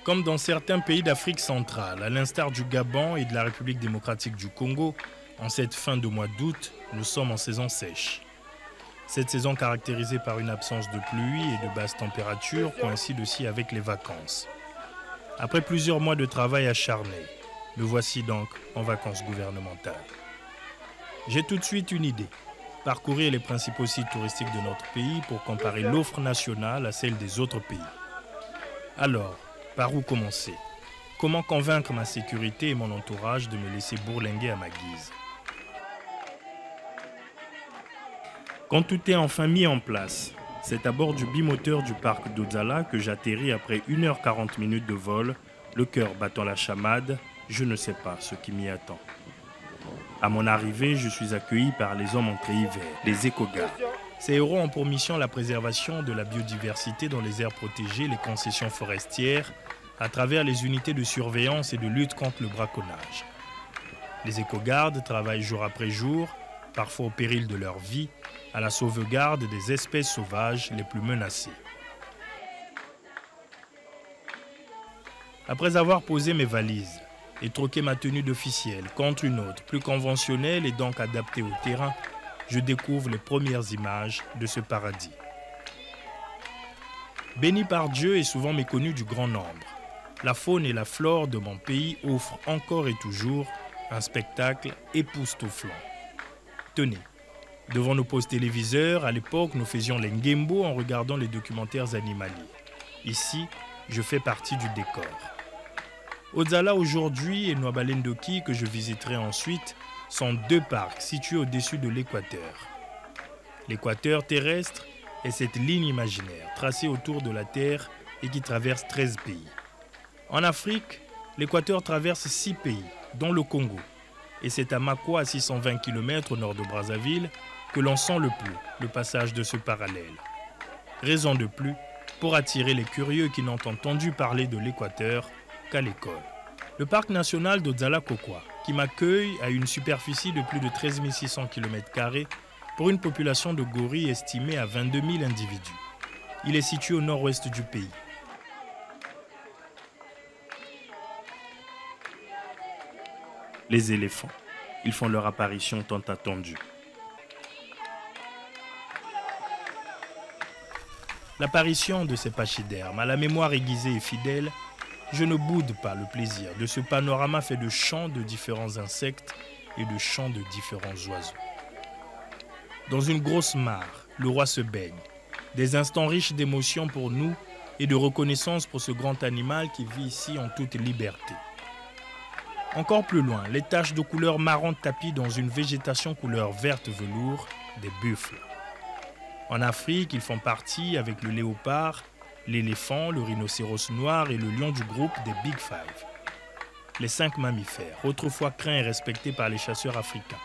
Comme dans certains pays d'Afrique centrale, à l'instar du Gabon et de la République démocratique du Congo, en cette fin de mois d'août, nous sommes en saison sèche. Cette saison caractérisée par une absence de pluie et de basses températures coïncide aussi avec les vacances. Après plusieurs mois de travail acharné, me voici donc en vacances gouvernementales. J'ai tout de suite une idée. Parcourir les principaux sites touristiques de notre pays pour comparer l'offre nationale à celle des autres pays. Alors, par où commencer? Comment convaincre ma sécurité et mon entourage de me laisser bourlinguer à ma guise? Quand tout est enfin mis en place, c'est à bord du bimoteur du parc d'Odzala que j'atterris après 1h40 de vol, le cœur battant la chamade, je ne sais pas ce qui m'y attend. À mon arrivée, je suis accueilli par les hommes en treillis vert, les éco-gardes. Ces héros ont pour mission la préservation de la biodiversité dans les aires protégées, les concessions forestières, à travers les unités de surveillance et de lutte contre le braconnage. Les éco-gardes travaillent jour après jour, parfois au péril de leur vie, à la sauvegarde des espèces sauvages les plus menacées. Après avoir posé mes valises et troqué ma tenue d'officiel contre une autre, plus conventionnelle et donc adaptée au terrain, je découvre les premières images de ce paradis. Béni par Dieu et souvent méconnu du grand nombre, la faune et la flore de mon pays offrent encore et toujours un spectacle époustouflant. Tenez, devant nos postes téléviseurs, à l'époque, nous faisions les ngembo en regardant les documentaires animaliers. Ici, je fais partie du décor. Odzala aujourd'hui et Nwabale-Ndoki, que je visiterai ensuite, sont deux parcs situés au-dessus de l'équateur. L'équateur terrestre est cette ligne imaginaire tracée autour de la Terre et qui traverse 13 pays. En Afrique, l'équateur traverse 6 pays, dont le Congo. Et c'est à Makwa, à 620 km au nord de Brazzaville, que l'on sent le plus le passage de ce parallèle. Raison de plus pour attirer les curieux qui n'ont entendu parler de l'équateur qu'à l'école. Le parc national d'Odzala-Kokwa, qui m'accueille à une superficie de plus de 13 600 km² pour une population de gorilles estimée à 22 000 individus. Il est situé au nord-ouest du pays. Les éléphants, ils font leur apparition tant attendue. L'apparition de ces pachydermes, à la mémoire aiguisée et fidèle, je ne boude pas le plaisir de ce panorama fait de chants de différents insectes et de chants de différents oiseaux. Dans une grosse mare, le roi se baigne. Des instants riches d'émotions pour nous et de reconnaissance pour ce grand animal qui vit ici en toute liberté. Encore plus loin, les taches de couleur marron tapis dans une végétation couleur verte velours, des buffles. En Afrique, ils font partie avec le léopard, l'éléphant, le rhinocéros noir et le lion du groupe des Big Five. Les 5 mammifères, autrefois craints et respectés par les chasseurs africains.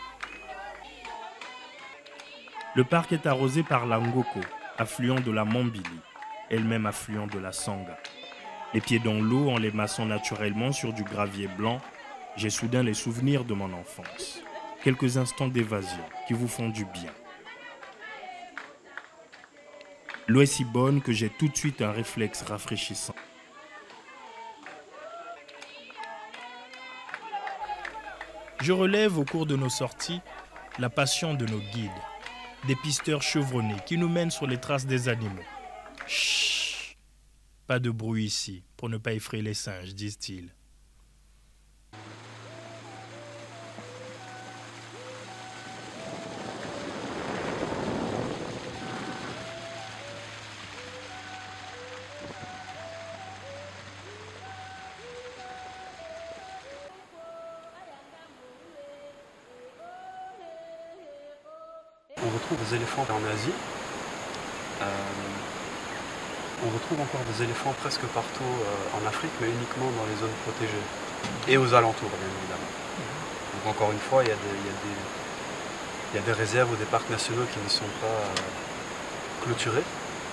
Le parc est arrosé par la Ngoko, affluent de la Mambili, elle-même affluent de la Sanga. Les pieds dans l'eau en les massant naturellement sur du gravier blanc, j'ai soudain les souvenirs de mon enfance. Quelques instants d'évasion qui vous font du bien. L'eau est si bonne que j'ai tout de suite un réflexe rafraîchissant. Je relève au cours de nos sorties la passion de nos guides, des pisteurs chevronnés qui nous mènent sur les traces des animaux. Chut, pas de bruit ici pour ne pas effrayer les singes, disent-ils. On retrouve des éléphants en Asie. On retrouve encore des éléphants presque partout en Afrique, mais uniquement dans les zones protégées. Et aux alentours, bien évidemment. Donc encore une fois, il y a des réserves ou des parcs nationaux qui ne sont pas clôturés.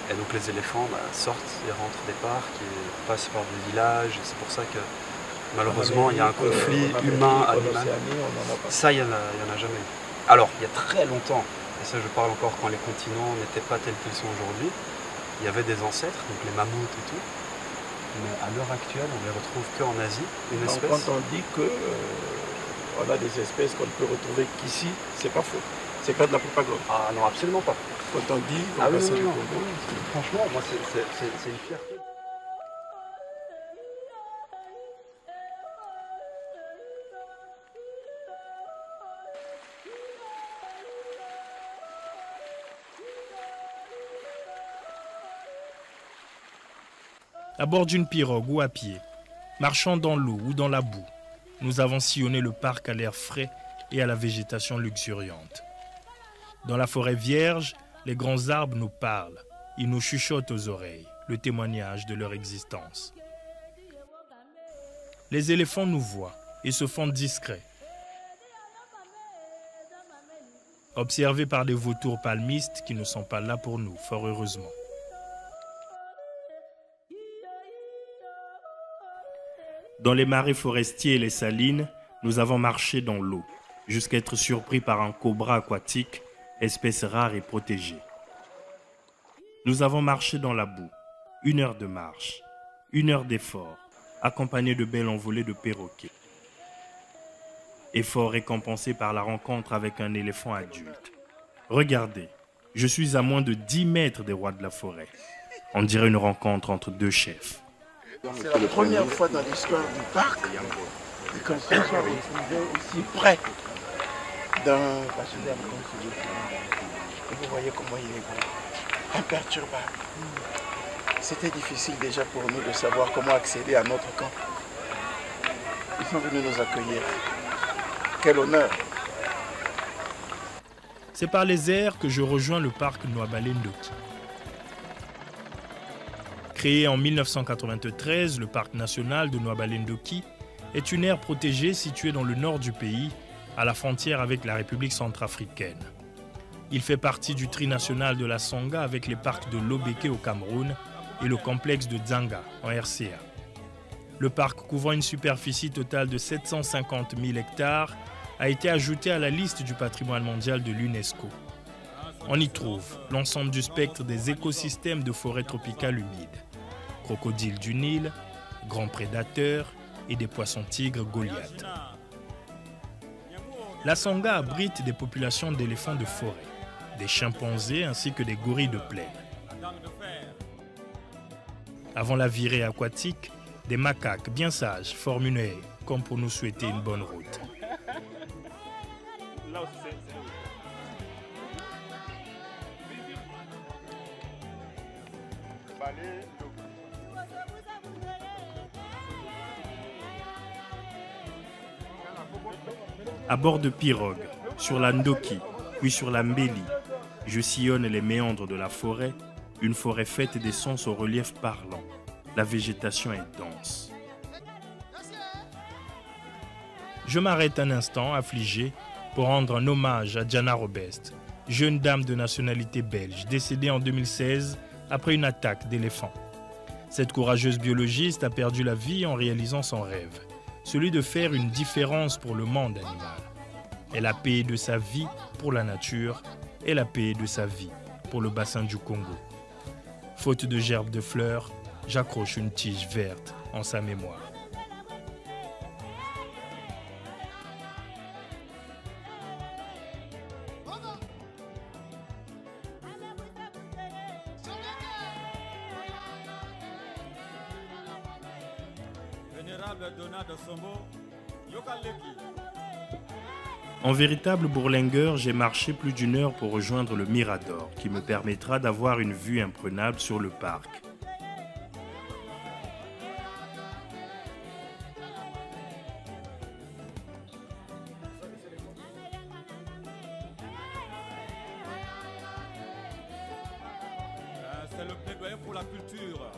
Et donc les éléphants sortent et rentrent des parcs et passent par des villages. C'est pour ça que malheureusement, il y a un conflit humain-animal. Ça, il n'y en a jamais eu. Alors, il y a très longtemps, et ça je parle encore quand les continents n'étaient pas tels qu'ils sont aujourd'hui, il y avait des ancêtres, donc les mammouths et tout. mais à l'heure actuelle, on les retrouve qu'en Asie, une Donc, espèce. quand on dit que on a des espèces qu'on ne peut retrouver qu'ici, c'est pas faux. C'est pas de la propagande. Ah non, absolument pas. Quand on dit Ah oui, passe non, du non, Congo, non. Franchement, moi, c'est une fierté. À bord d'une pirogue ou à pied, marchant dans l'eau ou dans la boue, nous avons sillonné le parc à l'air frais et à la végétation luxuriante. Dans la forêt vierge, les grands arbres nous parlent. Ils nous chuchotent aux oreilles le témoignage de leur existence. Les éléphants nous voient et se font discrets. Observés par des vautours palmistes qui ne sont pas là pour nous, fort heureusement. Dans les marais forestiers et les salines, nous avons marché dans l'eau, jusqu'à être surpris par un cobra aquatique, espèce rare et protégée. Nous avons marché dans la boue, 1 heure de marche, 1 heure d'effort, accompagné de belles envolées de perroquets. Effort récompensé par la rencontre avec un éléphant adulte. Regardez, je suis à moins de 10 mètres des rois de la forêt. On dirait une rencontre entre 2 chefs. c'est la première fois dans l'histoire du parc qu'on se soit retrouvé aussi près d'un pachyderme comme celui-ci. Et vous voyez comment il est beau, imperturbable. C'était difficile déjà pour nous de savoir comment accéder à notre camp. Ils sont venus nous accueillir. Quel honneur! C'est par les airs que je rejoins le parc Nwabale Ndoki. Créé en 1993, le parc national de Nwabale Ndoki est une aire protégée située dans le nord du pays, à la frontière avec la République centrafricaine. Il fait partie du trinational de la Songa avec les parcs de Lobeke au Cameroun et le complexe de Dzanga en RCA. Le parc, couvrant une superficie totale de 750 000 hectares, a été ajouté à la liste du patrimoine mondial de l'UNESCO. On y trouve l'ensemble du spectre des écosystèmes de forêts tropicales humides, crocodiles du Nil, grands prédateurs et des poissons-tigres Goliath. La Songa abrite des populations d'éléphants de forêt, des chimpanzés ainsi que des gorilles de plaine. Avant la virée aquatique, des macaques bien sages forment une haie, comme pour nous souhaiter une bonne route. À bord de pirogue, sur la Ndoki, puis sur la Mbeli, je sillonne les méandres de la forêt, une forêt faite d'essences au relief parlant. La végétation est dense. Je m'arrête un instant, affligé, pour rendre un hommage à Diana Robest, jeune dame de nationalité belge, décédée en 2016 après une attaque d'éléphant. Cette courageuse biologiste a perdu la vie en réalisant son rêve, celui de faire une différence pour le monde animal. Elle a payé de sa vie pour la nature, elle a payé de sa vie pour le bassin du Congo. Faute de gerbes de fleurs, j'accroche une tige verte en sa mémoire. En véritable bourlingueur, j'ai marché plus d'1 heure pour rejoindre le Mirador, qui me permettra d'avoir une vue imprenable sur le parc. C'est le plaidoyer pour la culture.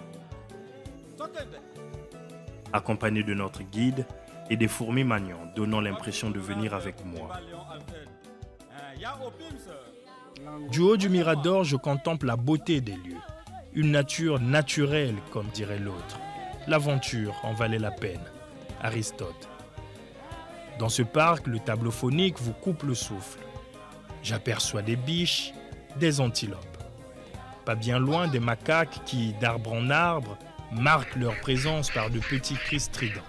Accompagné de notre guide et des fourmis magnons donnant l'impression de venir avec moi. Du haut du Mirador, je contemple la beauté des lieux. Une nature naturelle, comme dirait l'autre. L'aventure en valait la peine. Aristote. Dans ce parc, le tableau phonique vous coupe le souffle. J'aperçois des biches, des antilopes. Pas bien loin des macaques qui, d'arbre en arbre, marquent leur présence par de petits cris stridents.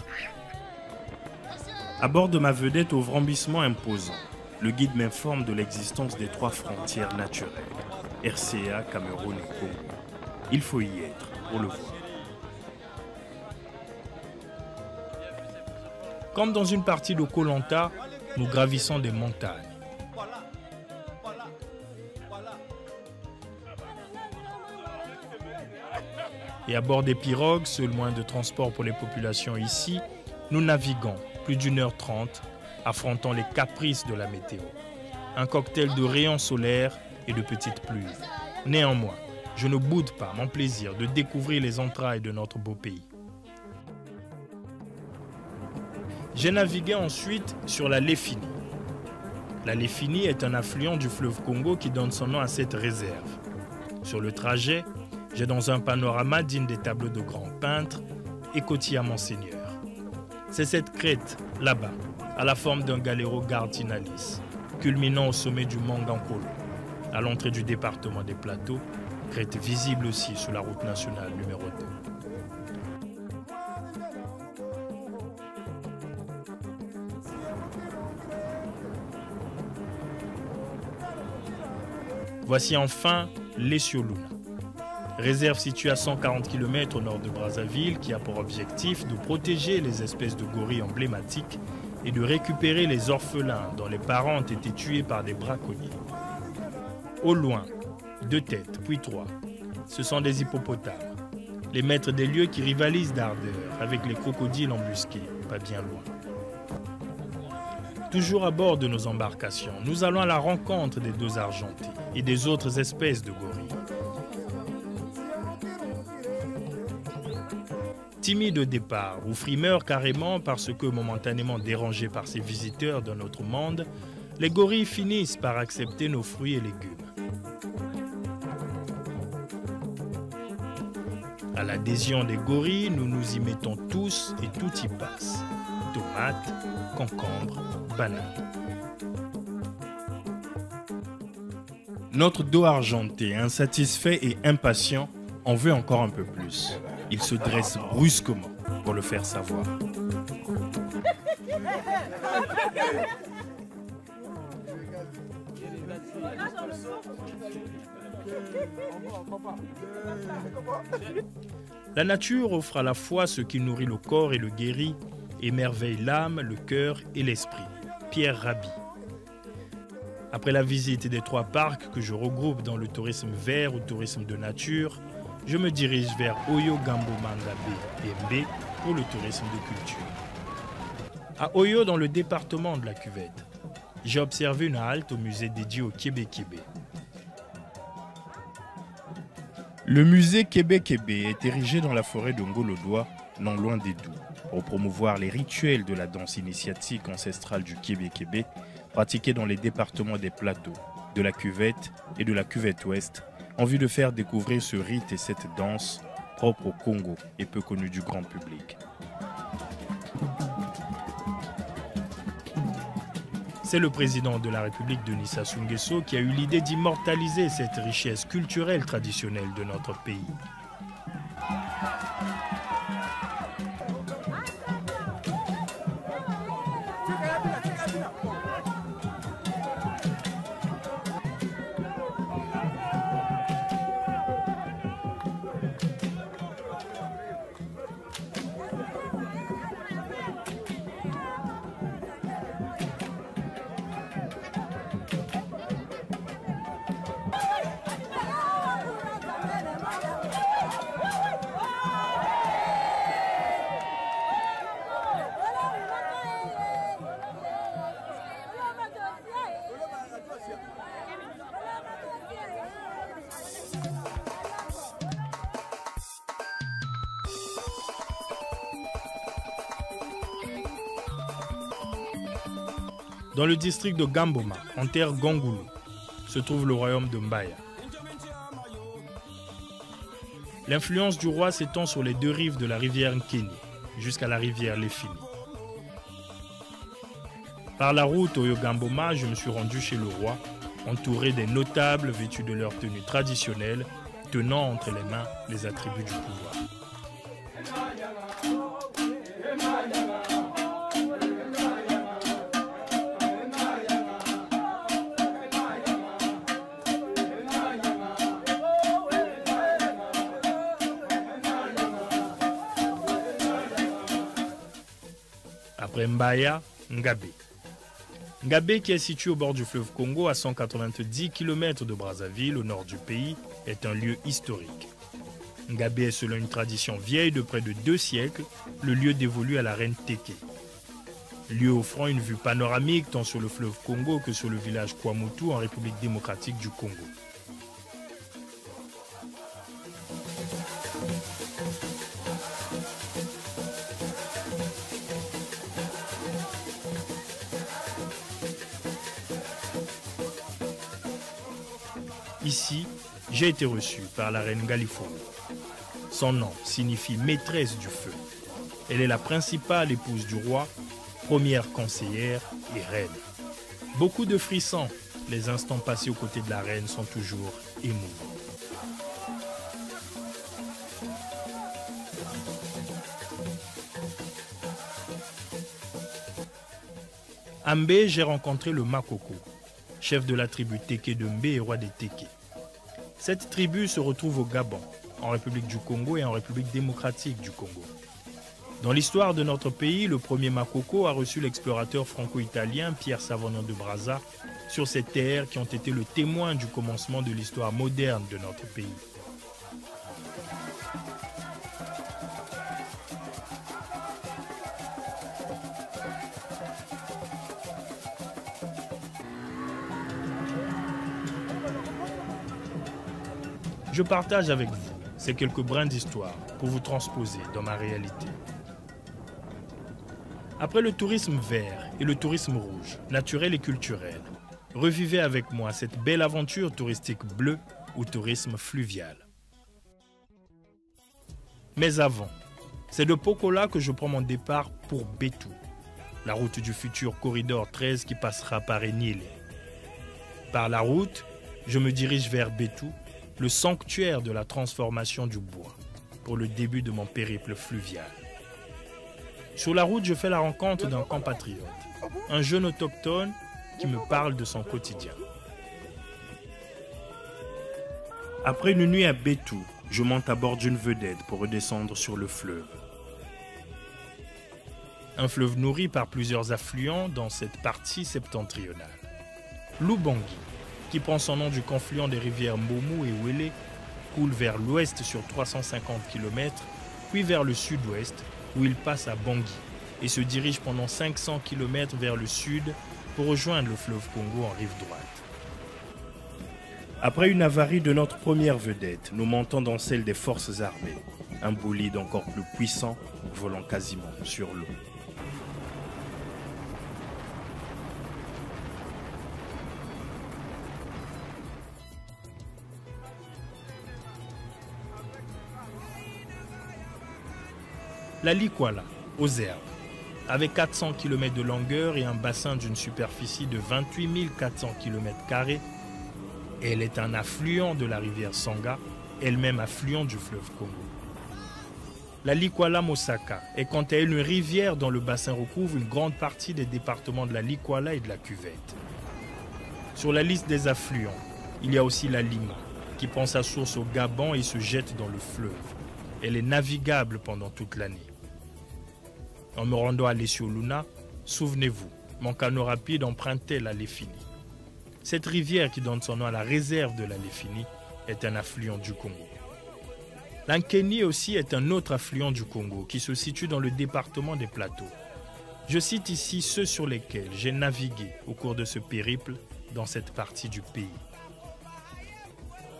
À bord de ma vedette au vrambissement imposant, le guide m'informe de l'existence des 3 frontières naturelles, RCA, Cameroun et Congo. Il faut y être pour le voir. Comme dans une partie de Koh Lanta, nous gravissons des montagnes. Et à bord des pirogues, seul moyen de transport pour les populations ici, nous naviguons plus d'1h30, affrontant les caprices de la météo. Un cocktail de rayons solaires et de petites pluies. Néanmoins, je ne boude pas mon plaisir de découvrir les entrailles de notre beau pays. J'ai navigué ensuite sur la Léfini. La Léfini est un affluent du fleuve Congo qui donne son nom à cette réserve. Sur le trajet, j'ai dans un panorama digne des tableaux de grands peintres écoutier à Monseigneur. C'est cette crête, là-bas, à la forme d'un galéro Gardinalis, culminant au sommet du mont Gankolo, à l'entrée du département des Plateaux, crête visible aussi sur la route nationale numéro 2. Voici enfin l'Essioluna, réserve située à 140 km au nord de Brazzaville qui a pour objectif de protéger les espèces de gorilles emblématiques et de récupérer les orphelins dont les parents ont été tués par des braconniers. Au loin, 2 têtes, puis 3, ce sont des hippopotames, les maîtres des lieux qui rivalisent d'ardeur avec les crocodiles embusqués, pas bien loin. Toujours à bord de nos embarcations, nous allons à la rencontre des dos argentés et des autres espèces de gorilles. Timides au départ ou frimeurs carrément parce que momentanément dérangés par ces visiteurs d'un autre monde, les gorilles finissent par accepter nos fruits et légumes. À l'adhésion des gorilles, nous nous y mettons tous et tout y passe. Tomates, concombres, bananes. Notre dos argenté, insatisfait et impatient, en veut encore un peu plus. Il se dresse brusquement pour le faire savoir. La nature offre à la fois ce qui nourrit le corps et le guérit, émerveille l'âme, le cœur et l'esprit. Pierre Rabhi. Après la visite des 3 parcs que je regroupe dans le tourisme vert ou tourisme de nature, je me dirige vers Oyo Gambo Mangabe et Mbe pour le tourisme de culture. À Oyo, dans le département de la Cuvette, j'ai observé une halte au musée dédié au Kébé-Kébé. Le musée Kébé-Kébé est érigé dans la forêt de Ngolodoa, non loin des Doubs, pour promouvoir les rituels de la danse initiatique ancestrale du Kébé-Kébé, pratiquée dans les départements des Plateaux, de la Cuvette et de la Cuvette Ouest, en vue de faire découvrir ce rite et cette danse propre au Congo et peu connue du grand public. C'est le président de la République, Denis Sassou Nguesso, qui a eu l'idée d'immortaliser cette richesse culturelle traditionnelle de notre pays. Dans le district de Gamboma, en terre Gongoulou, se trouve le royaume de Mbaya. L'influence du roi s'étend sur les 2 rives de la rivière Nkeni, jusqu'à la rivière Léfini. Par la route au Gamboma, je me suis rendu chez le roi, entouré des notables vêtus de leur tenue traditionnelle, tenant entre les mains les attributs du pouvoir. Après Mbaya, Ngabé. Ngabé, qui est situé au bord du fleuve Congo à 190 km de Brazzaville, au nord du pays, est un lieu historique. Ngabé est, selon une tradition vieille de près de 2 siècles, le lieu dévolu à la reine Téké. Lieu offrant une vue panoramique tant sur le fleuve Congo que sur le village Kwamutu en République démocratique du Congo. Ici, j'ai été reçu par la reine Galifolo. Son nom signifie maîtresse du feu. Elle est la principale épouse du roi, première conseillère et reine. Beaucoup de frissons, les instants passés aux côtés de la reine sont toujours émouvants. À Mbé, j'ai rencontré le Makoko, chef de la tribu Téké de Mbé et roi des Téké. Cette tribu se retrouve au Gabon, en République du Congo et en République démocratique du Congo. Dans l'histoire de notre pays, le premier Makoko a reçu l'explorateur franco-italien Pierre Savonneau de Brazza sur ces terres qui ont été le témoin du commencement de l'histoire moderne de notre pays. Je partage avec vous ces quelques brins d'histoire pour vous transposer dans ma réalité. Après le tourisme vert et le tourisme rouge, naturel et culturel, revivez avec moi cette belle aventure touristique bleue ou tourisme fluvial. Mais avant, c'est de Pokola que je prends mon départ pour Bétou, la route du futur corridor 13 qui passera par Enyélé. Par la route, je me dirige vers Bétou, le sanctuaire de la transformation du bois, pour le début de mon périple fluvial. Sur la route, je fais la rencontre d'un compatriote, un jeune autochtone qui me parle de son quotidien. Après une nuit à Bétou, je monte à bord d'une vedette pour redescendre sur le fleuve. Un fleuve nourri par plusieurs affluents dans cette partie septentrionale. L'Ubangi, qui prend son nom du confluent des rivières Momu et Wele, coule vers l'ouest sur 350 km, puis vers le sud-ouest, où il passe à Bangui, et se dirige pendant 500 km vers le sud pour rejoindre le fleuve Congo en rive droite. Après une avarie de notre première vedette, nous montons dans celle des forces armées, un bolide encore plus puissant, volant quasiment sur l'eau. La Likwala, aux herbes, avec 400 km de longueur et un bassin d'une superficie de 28 400 km², elle est un affluent de la rivière Sanga, elle-même affluent du fleuve Congo. La Likwala Mosaka est quant à elle une rivière dont le bassin recouvre une grande partie des départements de la Likwala et de la Cuvette. Sur la liste des affluents, il y a aussi la Lima, qui prend sa source au Gabon et se jette dans le fleuve. Elle est navigable pendant toute l'année. En me rendant à Lesioluna, souvenez-vous, mon canot rapide empruntait la Léfini. Cette rivière qui donne son nom à la réserve de la Léfini est un affluent du Congo. L'Ankeni aussi est un autre affluent du Congo qui se situe dans le département des Plateaux. Je cite ici ceux sur lesquels j'ai navigué au cours de ce périple dans cette partie du pays.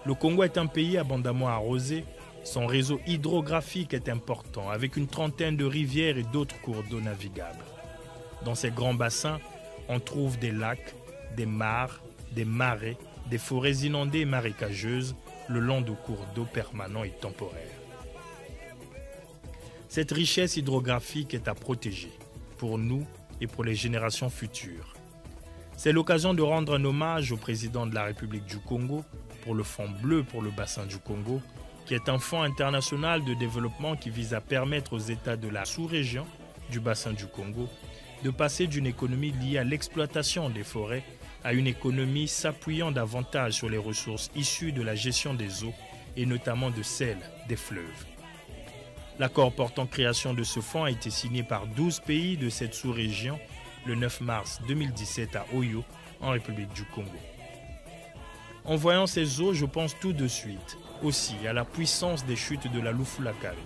Le Congo est un pays abondamment arrosé. Son réseau hydrographique est important, avec une trentaine de rivières et d'autres cours d'eau navigables. Dans ces grands bassins, on trouve des lacs, des mares, des marais, des forêts inondées et marécageuses, le long de cours d'eau permanents et temporaires. Cette richesse hydrographique est à protéger, pour nous et pour les générations futures. C'est l'occasion de rendre un hommage au président de la République du Congo, pour le fond bleu pour le bassin du Congo, qui est un fonds international de développement qui vise à permettre aux États de la sous-région du bassin du Congo de passer d'une économie liée à l'exploitation des forêts à une économie s'appuyant davantage sur les ressources issues de la gestion des eaux et notamment de celles des fleuves. L'accord portant création de ce fonds a été signé par 12 pays de cette sous-région le 9 mars 2017 à Oyo, en République du Congo. En voyant ces eaux, je pense tout de suite aussi à la puissance des chutes de la Lufulakari,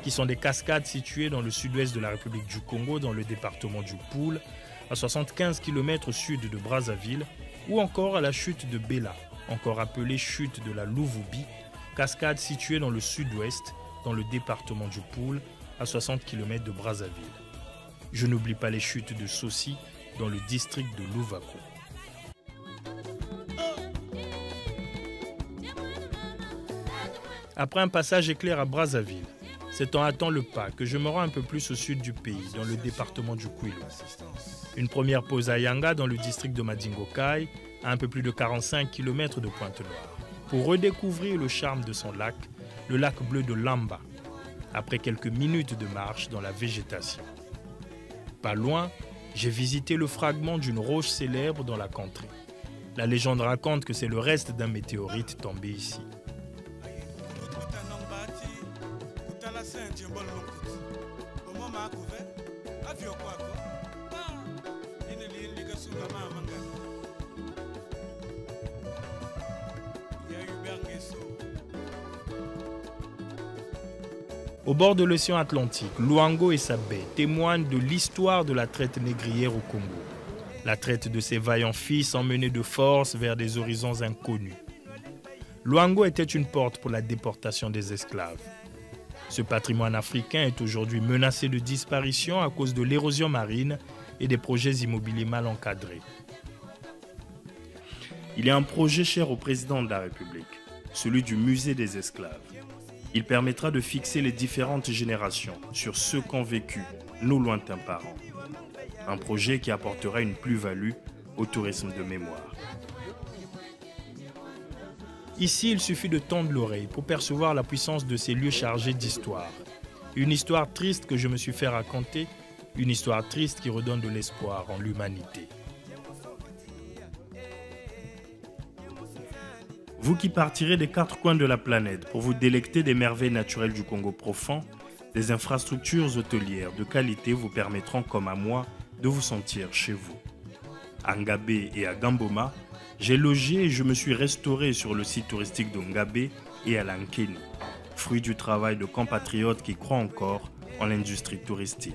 qui sont des cascades situées dans le sud-ouest de la République du Congo, dans le département du Poul, à 75 km au sud de Brazzaville, ou encore à la chute de Bela, encore appelée chute de la Louvubi, cascade située dans le sud-ouest, dans le département du Poul, à 60 km de Brazzaville. Je n'oublie pas les chutes de Sossi, dans le district de Louvako. Après un passage éclair à Brazzaville, c'est en hâtant le pas que je me rends un peu plus au sud du pays, dans le département du Kwilu. Une première pause à Yanga, dans le district de Madingokai, à un peu plus de 45 km de Pointe-Noire, pour redécouvrir le charme de son lac, le lac bleu de Lamba, après quelques minutes de marche dans la végétation. Pas loin, j'ai visité le fragment d'une roche célèbre dans la contrée. La légende raconte que c'est le reste d'un météorite tombé ici. Au bord de l'océan Atlantique, Luango et sa baie témoignent de l'histoire de la traite négrière au Congo. La traite de ses vaillants fils emmenés de force vers des horizons inconnus. Luango était une porte pour la déportation des esclaves. Ce patrimoine africain est aujourd'hui menacé de disparition à cause de l'érosion marine et des projets immobiliers mal encadrés. Il y a un projet cher au président de la République, celui du musée des esclaves. Il permettra de fixer les différentes générations sur ce qu'ont vécu nos lointains parents. Un projet qui apportera une plus-value au tourisme de mémoire. Ici, il suffit de tendre l'oreille pour percevoir la puissance de ces lieux chargés d'histoire. Une histoire triste que je me suis fait raconter, une histoire triste qui redonne de l'espoir en l'humanité. Vous qui partirez des quatre coins de la planète pour vous délecter des merveilles naturelles du Congo profond, des infrastructures hôtelières de qualité vous permettront, comme à moi, de vous sentir chez vous. À Ngabé et à Gamboma, j'ai logé et je me suis restauré sur le site touristique de Ngabé et à Lankeni, fruit du travail de compatriotes qui croient encore en l'industrie touristique.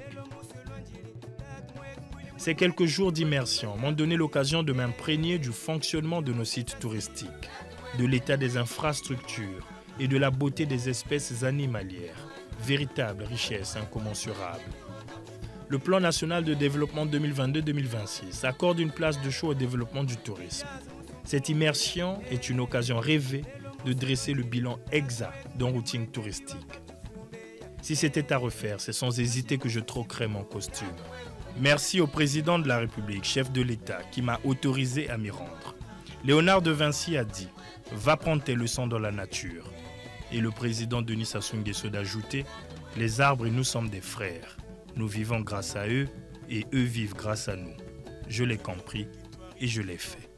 Ces quelques jours d'immersion m'ont donné l'occasion de m'imprégner du fonctionnement de nos sites touristiques, de l'état des infrastructures et de la beauté des espèces animalières, véritable richesse incommensurable. Le plan national de développement 2022-2026 accorde une place de choix au développement du tourisme. Cette immersion est une occasion rêvée de dresser le bilan exact d'un routing touristique. Si c'était à refaire, c'est sans hésiter que je troquerais mon costume. Merci au président de la République, chef de l'État, qui m'a autorisé à m'y rendre. Léonard de Vinci a dit « Va prendre tes leçons dans la nature ». Et le président Denis Sassou Nguesso d'ajouter « Les arbres et nous sommes des frères. Nous vivons grâce à eux et eux vivent grâce à nous. » Je l'ai compris et je l'ai fait.